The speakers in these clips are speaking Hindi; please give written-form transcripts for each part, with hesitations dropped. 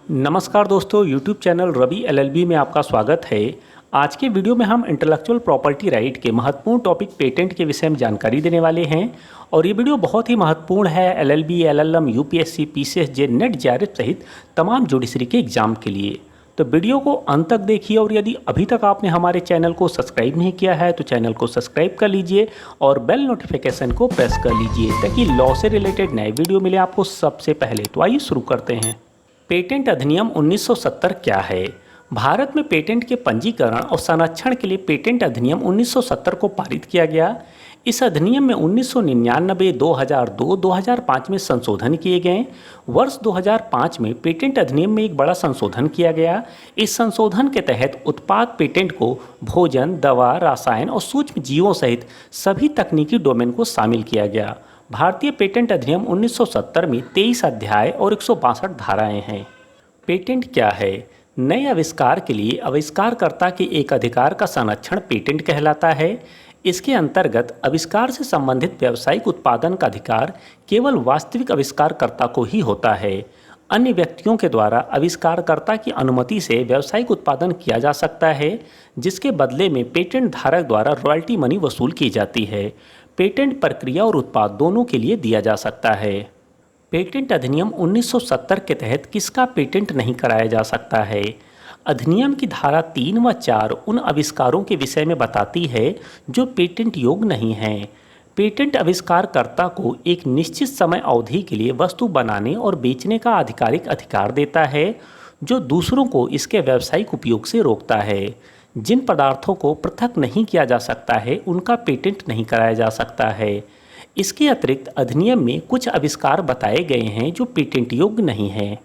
नमस्कार दोस्तों, YouTube चैनल रवि एलएलबी में आपका स्वागत है। आज के वीडियो में हम इंटेलेक्चुअल प्रॉपर्टी राइट के महत्वपूर्ण टॉपिक पेटेंट के विषय में जानकारी देने वाले हैं और ये वीडियो बहुत ही महत्वपूर्ण है LLB, LLM, UPSC, PCSJ, net JRF सहित तमाम जुडिशरी के एग्जाम के लिए। तो वीडियो को अंत तक देखिए और यदि अभी तक आपने हमारे चैनल को सब्सक्राइब नहीं किया है तो चैनल को सब्सक्राइब कर लीजिए और बेल नोटिफिकेशन को प्रेस कर लीजिए ताकि लॉ से रिलेटेड नए वीडियो मिले आपको सबसे पहले। तो आइए शुरू करते हैं। पेटेंट अधिनियम 1970 क्या है? भारत में पेटेंट के पंजीकरण और संरक्षण के लिए पेटेंट अधिनियम 1970 को पारित किया गया। इस अधिनियम में 1999, 2002, 2005 में संशोधन किए गए। वर्ष 2005 में पेटेंट अधिनियम में एक बड़ा संशोधन किया गया। इस संशोधन के तहत उत्पाद पेटेंट को भोजन, दवा, रसायन और सूक्ष्म जीवों सहित सभी तकनीकी डोमेन को शामिल किया गया। भारतीय पेटेंट अधिनियम 1970 में 23 अध्याय और 162 धाराएं हैं। पेटेंट क्या है? नए आविष्कार के लिए आविष्कारकर्ता के एक अधिकार का संरक्षण पेटेंट कहलाता है। इसके अंतर्गत आविष्कार से संबंधित व्यावसायिक उत्पादन का अधिकार केवल वास्तविक आविष्कारकर्ता को ही होता है। अन्य व्यक्तियों के द्वारा आविष्कारकर्ता की अनुमति से व्यावसायिक उत्पादन किया जा सकता है, जिसके बदले में पेटेंट धारक द्वारा रॉयल्टी मनी वसूल की जाती है। पेटेंट प्रक्रिया और उत्पाद दोनों के लिए दिया जा सकता है। पेटेंट अधिनियम 1970 के तहत किसका पेटेंट नहीं कराया जा सकता है? अधिनियम की धारा 3 व 4 उन आविष्कारों के विषय में बताती है जो पेटेंट योग्य नहीं हैं। पेटेंट आविष्कारकर्ता को एक निश्चित समय अवधि के लिए वस्तु बनाने और बेचने का आधिकारिक अधिकार देता है, जो दूसरों को इसके व्यावसायिक उपयोग से रोकता है। जिन पदार्थों को पृथक नहीं किया जा सकता है उनका पेटेंट नहीं कराया जा सकता है। इसके अतिरिक्त अधिनियम में कुछ आविष्कार बताए गए हैं जो पेटेंट योग्य नहीं हैं।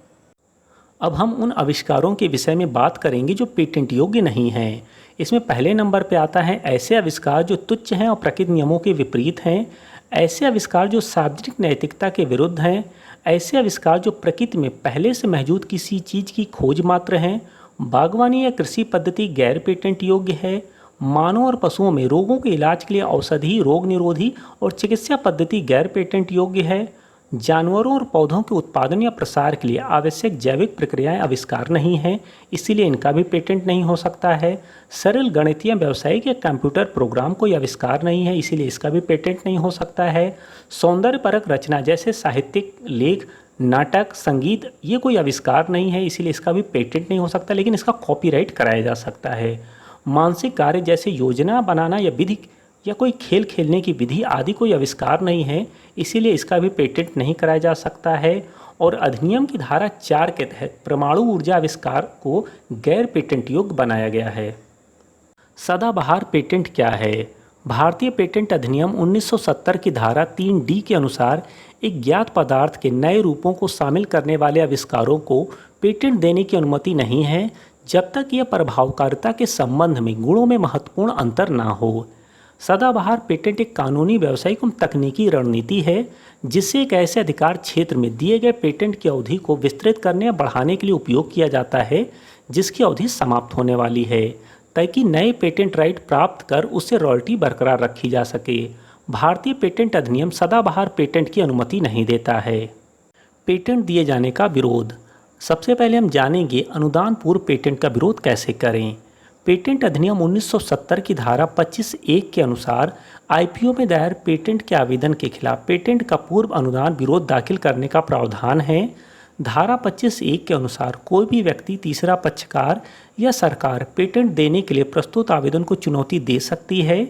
अब हम उन आविष्कारों के विषय में बात करेंगे जो पेटेंट योग्य नहीं हैं। इसमें पहले नंबर पर आता है ऐसे आविष्कार जो तुच्छ हैं और प्रकृति नियमों के विपरीत हैं। ऐसे आविष्कार जो सार्वजनिक नैतिकता के विरुद्ध हैं। ऐसे आविष्कार जो प्रकृति में पहले से मौजूद किसी चीज़ की खोज मात्र हैं। बागवानी या कृषि पद्धति गैर पेटेंट योग्य है। मानव और पशुओं में रोगों के इलाज के लिए औषधि, रोग निरोधी और चिकित्सा पद्धति गैर पेटेंट योग्य है। जानवरों और पौधों के उत्पादन या प्रसार के लिए आवश्यक जैविक प्रक्रियाएं आविष्कार नहीं हैं, इसीलिए इनका भी पेटेंट नहीं हो सकता है। सरल गणितीय, व्यावसायिक या कंप्यूटर प्रोग्राम कोई आविष्कार नहीं है, इसीलिए इसका भी पेटेंट नहीं हो सकता है। सौंदर्यपरक रचना जैसे साहित्यिक लेख, नाटक, संगीत, ये कोई आविष्कार नहीं है, इसीलिए इसका भी पेटेंट नहीं हो सकता, लेकिन इसका कॉपीराइट कराया जा सकता है। मानसिक कार्य जैसे योजना बनाना या विधि या कोई खेल खेलने की विधि आदि कोई आविष्कार नहीं है, इसीलिए इसका भी पेटेंट नहीं कराया जा सकता है। और अधिनियम की धारा 4 के तहत परमाणु ऊर्जा आविष्कार को गैर पेटेंट योग्य बनाया गया है। सदाबहार पेटेंट क्या है? भारतीय पेटेंट अधिनियम 1970 की धारा 3D के अनुसार एक ज्ञात पदार्थ के नए रूपों को शामिल करने वाले आविष्कारों को पेटेंट देने की अनुमति नहीं है जब तक यह प्रभावकारिता के संबंध में गुणों में महत्वपूर्ण अंतर ना हो। सदाबहार पेटेंट एक कानूनी, व्यावसायिक एवं तकनीकी रणनीति है जिससे एक ऐसे अधिकार क्षेत्र में दिए गए पेटेंट की अवधि को विस्तृत करने या बढ़ाने के लिए उपयोग किया जाता है जिसकी अवधि समाप्त होने वाली है, ताकि नए पेटेंट राइट प्राप्त कर उससे रॉयल्टी बरकरार रखी जा सके। भारतीय पेटेंट अधिनियम सदाबहार पेटेंट की अनुमति नहीं देता है। पेटेंट दिए जाने का विरोध। सबसे पहले हम जानेंगे अनुदान पूर्व पेटेंट का विरोध कैसे करें। पेटेंट अधिनियम 1970 की धारा 25(1) के अनुसार आईपीओ में दायर पेटेंट के आवेदन के खिलाफ पेटेंट का पूर्व अनुदान विरोध दाखिल करने का प्रावधान है। धारा 25(1) के अनुसार कोई भी व्यक्ति, तीसरा पक्षकार या सरकार पेटेंट देने के लिए प्रस्तुत आवेदन को चुनौती दे सकती है।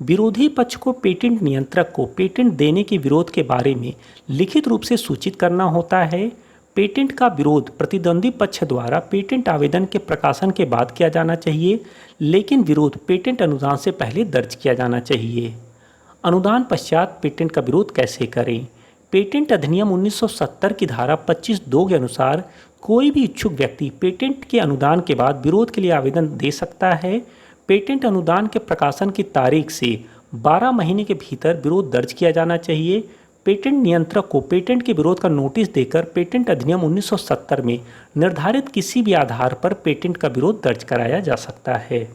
विरोधी पक्ष को पेटेंट नियंत्रक को पेटेंट देने के विरोध के बारे में लिखित रूप से सूचित करना होता है। पेटेंट का विरोध प्रतिद्वंदी पक्ष द्वारा पेटेंट आवेदन के प्रकाशन के बाद किया जाना चाहिए, लेकिन विरोध पेटेंट अनुदान से पहले दर्ज किया जाना चाहिए। अनुदान पश्चात पेटेंट का विरोध कैसे करें? पेटेंट अधिनियम 1970 की धारा 25(2) के अनुसार कोई भी इच्छुक व्यक्ति पेटेंट के अनुदान के बाद विरोध के लिए आवेदन दे सकता है। पेटेंट अनुदान के प्रकाशन की तारीख से 12 महीने के भीतर विरोध दर्ज किया जाना चाहिए। पेटेंट नियंत्रक को पेटेंट के विरोध का नोटिस देकर पेटेंट अधिनियम 1970 में निर्धारित किसी भी आधार पर पेटेंट का विरोध दर्ज कराया जा सकता है।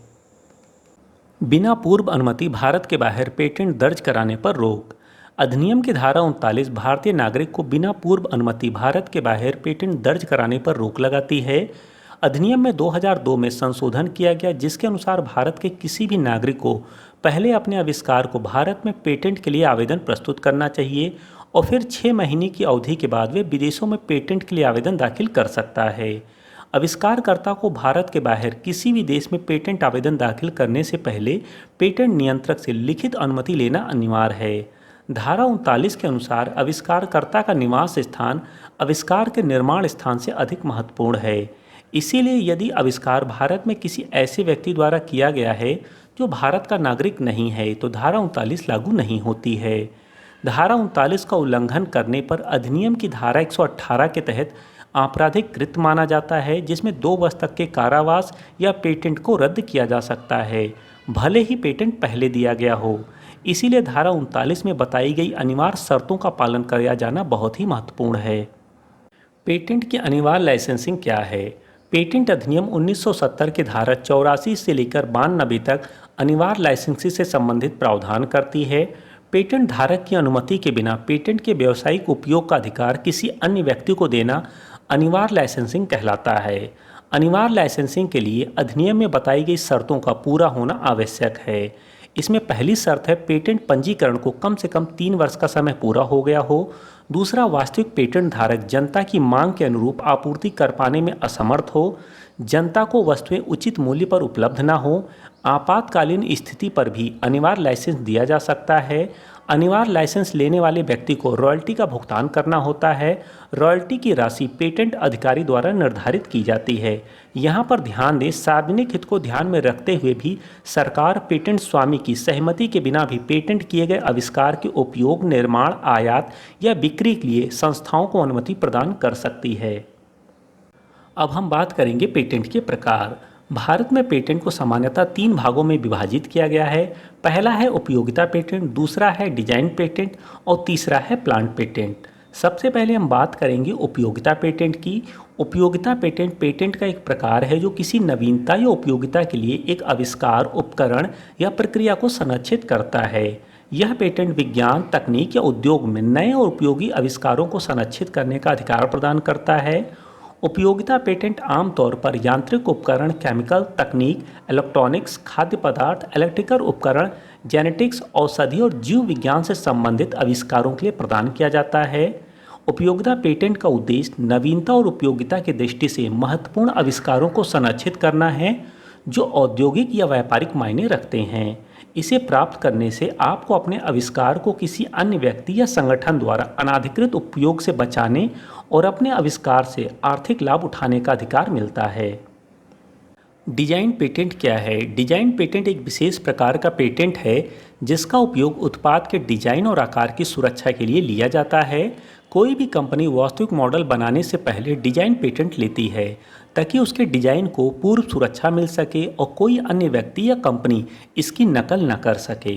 बिना पूर्व अनुमति भारत के बाहर पेटेंट दर्ज कराने पर रोक। अधिनियम की धारा 39 भारतीय नागरिक को बिना पूर्व अनुमति भारत के बाहर पेटेंट दर्ज कराने पर रोक लगाती है। अधिनियम में 2002 में संशोधन किया गया, जिसके अनुसार भारत के किसी भी नागरिक को पहले अपने आविष्कार को भारत में पेटेंट के लिए आवेदन प्रस्तुत करना चाहिए और फिर 6 महीने की अवधि के बाद वे विदेशों में पेटेंट के लिए आवेदन दाखिल कर सकता है। आविष्कारकर्ता को भारत के बाहर किसी भी देश में पेटेंट आवेदन दाखिल करने से पहले पेटेंट नियंत्रक से लिखित अनुमति लेना अनिवार्य है। धारा 39 के अनुसार आविष्कारकर्ता का निवास स्थान आविष्कार के निर्माण स्थान से अधिक महत्वपूर्ण है। इसीलिए यदि आविष्कार भारत में किसी ऐसे व्यक्ति द्वारा किया गया है जो भारत का नागरिक नहीं है, तो धारा 39 लागू नहीं होती है। धारा 39 का उल्लंघन करने पर अधिनियम की धारा 118 के तहत आपराधिक कृत्य माना जाता है, जिसमें 2 वर्ष तक के कारावास या पेटेंट को रद्द किया जा सकता है, भले ही पेटेंट पहले दिया गया हो। इसीलिए धारा 39 में बताई गई अनिवार्य शर्तों का पालन किया जाना बहुत ही महत्वपूर्ण है। पेटेंट की अनिवार्य लाइसेंसिंग क्या है? पेटेंट अधिनियम 1970 की धारा 84 से लेकर 92 तक अनिवार्य लाइसेंसिंग से संबंधित प्रावधान करती है। पेटेंट धारक की अनुमति के बिना पेटेंट के व्यावसायिक उपयोग का अधिकार किसी अन्य व्यक्ति को देना अनिवार्य लाइसेंसिंग कहलाता है। अनिवार्य लाइसेंसिंग के लिए अधिनियम में बताई गई शर्तों का पूरा होना आवश्यक है। इसमें पहली शर्त है पेटेंट पंजीकरण को कम से कम 3 वर्ष का समय पूरा हो गया हो। दूसरा, वास्तविक पेटेंट धारक जनता की मांग के अनुरूप आपूर्ति कर पाने में असमर्थ हो, जनता को वस्तुएं उचित मूल्य पर उपलब्ध न हो। आपातकालीन स्थिति पर भी अनिवार्य लाइसेंस दिया जा सकता है। अनिवार्य लाइसेंस लेने वाले व्यक्ति को रॉयल्टी का भुगतान करना होता है। रॉयल्टी की राशि पेटेंट अधिकारी द्वारा निर्धारित की जाती है। यहाँ पर ध्यान दें, सार्वजनिक हित को ध्यान में रखते हुए भी सरकार पेटेंट स्वामी की सहमति के बिना भी पेटेंट किए गए आविष्कार के उपयोग, निर्माण, आयात या बिक्री के लिए संस्थाओं को अनुमति प्रदान कर सकती है। अब हम बात करेंगे पेटेंट के प्रकार। भारत में पेटेंट को सामान्यतः 3 भागों में विभाजित किया गया है। पहला है उपयोगिता पेटेंट, दूसरा है डिजाइन पेटेंट और तीसरा है प्लांट पेटेंट। सबसे पहले हम बात करेंगे उपयोगिता पेटेंट की। उपयोगिता पेटेंट पेटेंट का एक प्रकार है जो किसी नवीनता या उपयोगिता के लिए एक आविष्कार, उपकरण या प्रक्रिया को संरक्षित करता है। यह पेटेंट विज्ञान, तकनीक या उद्योग में नए और उपयोगी आविष्कारों को संरक्षित करने का अधिकार प्रदान करता है। उपयोगिता पेटेंट आमतौर पर यांत्रिक उपकरण, केमिकल तकनीक, इलेक्ट्रॉनिक्स, खाद्य पदार्थ, इलेक्ट्रिकल उपकरण, जेनेटिक्स, औषधि और जीव विज्ञान से संबंधित आविष्कारों के लिए प्रदान किया जाता है। उपयोगिता पेटेंट का उद्देश्य नवीनता और उपयोगिता की दृष्टि से महत्वपूर्ण आविष्कारों को संरक्षित करना है जो औद्योगिक या व्यापारिक मायने रखते हैं। इसे प्राप्त करने से आपको अपने आविष्कार को किसी अन्य व्यक्ति या संगठन द्वारा अनाधिकृत उपयोग से बचाने और अपने आविष्कार से आर्थिक लाभ उठाने का अधिकार मिलता है। डिजाइन पेटेंट क्या है? डिजाइन पेटेंट एक विशेष प्रकार का पेटेंट है जिसका उपयोग उत्पाद के डिजाइन और आकार की सुरक्षा के लिए लिया जाता है। कोई भी कंपनी वास्तविक मॉडल बनाने से पहले डिजाइन पेटेंट लेती है ताकि उसके डिजाइन को पूर्व सुरक्षा मिल सके और कोई अन्य व्यक्ति या कंपनी इसकी नकल न कर सके।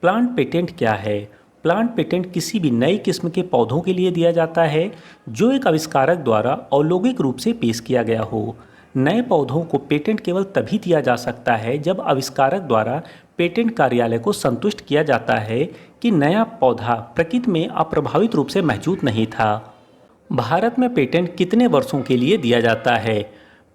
प्लांट पेटेंट क्या है? प्लांट पेटेंट किसी भी नई किस्म के पौधों के लिए दिया जाता है जो एक आविष्कारक द्वारा औद्योगिक रूप से पेश किया गया हो। नए पौधों को पेटेंट केवल तभी दिया जा सकता है जब आविष्कारक द्वारा पेटेंट कार्यालय को संतुष्ट किया जाता है कि नया पौधा प्रकृति में अप्रभावित रूप से मौजूद नहीं था। भारत में पेटेंट कितने वर्षों के लिए दिया जाता है?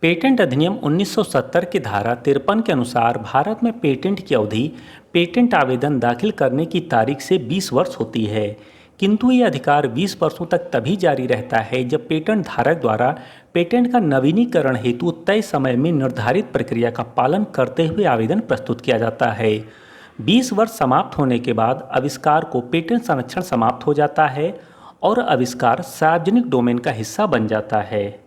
पेटेंट अधिनियम 1970 की धारा 53 के अनुसार भारत में पेटेंट की अवधि पेटेंट आवेदन दाखिल करने की तारीख से 20 वर्ष होती है, किंतु ये अधिकार 20 वर्षों तक तभी जारी रहता है जब पेटेंट धारक द्वारा पेटेंट का नवीनीकरण हेतु तय समय में निर्धारित प्रक्रिया का पालन करते हुए आवेदन प्रस्तुत किया जाता है। 20 वर्ष समाप्त होने के बाद आविष्कार को पेटेंट संरक्षण समाप्त हो जाता है और आविष्कार सार्वजनिक डोमेन का हिस्सा बन जाता है।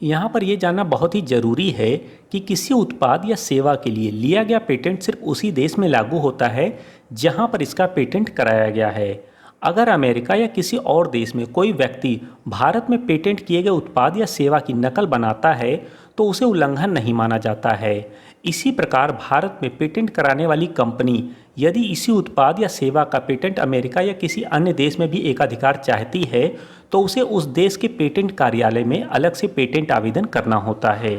यहाँ पर यह जानना बहुत ही ज़रूरी है कि किसी उत्पाद या सेवा के लिए लिया गया पेटेंट सिर्फ उसी देश में लागू होता है जहाँ पर इसका पेटेंट कराया गया है। अगर अमेरिका या किसी और देश में कोई व्यक्ति भारत में पेटेंट किए गए उत्पाद या सेवा की नकल बनाता है तो उसे उल्लंघन नहीं माना जाता है। इसी प्रकार भारत में पेटेंट कराने वाली कंपनी यदि इसी उत्पाद या सेवा का पेटेंट अमेरिका या किसी अन्य देश में भी एकाधिकार चाहती है तो उसे उस देश के पेटेंट कार्यालय में अलग से पेटेंट आवेदन करना होता है।